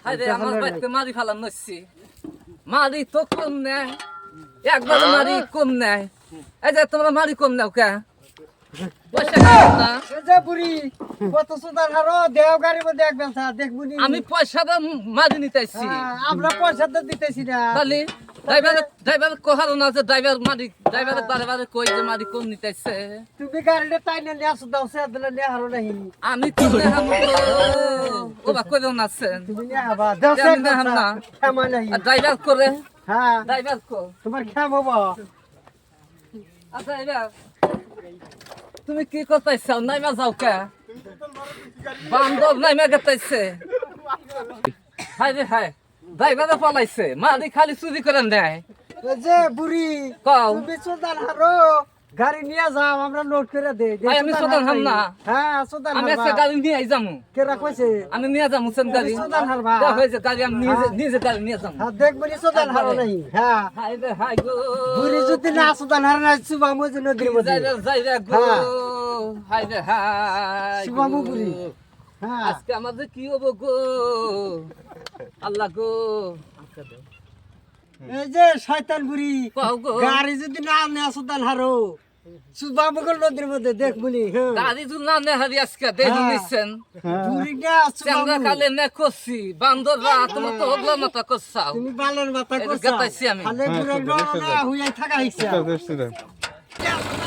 হায়রে আমার বাইতে মারি ফেলাম নছি মারি তো কম নেয় একবার মারি কম নেয় এই যে তোমরা মারি কম নাও কে পয়সা দাও না যে বুড়ি কত সুদার হারো দেও গাড়ির মধ্যে এক বেলসা দেখবুনি আমি পয়সাটা মারি নিতেছি আমরা পয়সা তো দিতেছি না খালি ড্রাইভার কোহারো না যে ড্রাইভার বারে বারে কই যে মারি কম নিতেছে তুমি গাড়িটা তাই না নিয়ে আসো দাও সে দিলে নিয়ে হারো নাই আমি তো নেহাম ও বা কইরো না আছেন তুমি নিয়ে আবা দাও সে আমি নেহাম না ক্ষমা নাই ড্রাইভার করে হ্যাঁ ড্রাইভার কো তোমার ক্ষমা হবো আচ্ছা এবার তুমি কি করতেছ নাইমা যাও কে বান্দর নাইমা গেতাইছে হাই রে হাই ড্রাইভারে পলাইছে মারি খালি চুরি করে নেয় যে বুড়ি কও তুমি সুদার হারো গাড়ি নিয়ে যাও আমরা লোড করে দেই ভাই আমি সুদান হাম না হ্যাঁ সুদার আমি হারবা একটা গাড়ি নিয়ে যামু কেরা কইছে আমি নিয়ে যামু সেন গাড়ি সুদান হারবা যা হয়েছে গাড়ি আমি নিজে গাড়ি নিয়ে যামু হ্যাঁ দেখবনি সুদান হারো নাই হ্যাঁ হাই রে হাই গো বুড়ি যদি না সুদান হারো নাই সুবামু যে নদীর মধ্যে যাই রে গো হাই রে হাই শিবামু বুড়ি হ্যাঁ আজকে আমাদের কি হবো গো আল্লাহ গো এই যে শয়তান বুড়ি কও গো গাড়ি যদি না নেয় সুদান হারো সুবামুগল নদীর মধ্যে দেখবনি হ্যাঁ গাড়ি তো না নেহারি আজকে দেখি নিচ্ছেন বুড়ি না চাঙ্গা সুবামু কালে নে করছি বান্দররা তোমার তো হগলা মাথা করছাও তুমি বালের মাথা এটা করছো গাতাইছি আমি। খালে ঘুরে না হুইয়াই থাকা হইছে Está, está, está.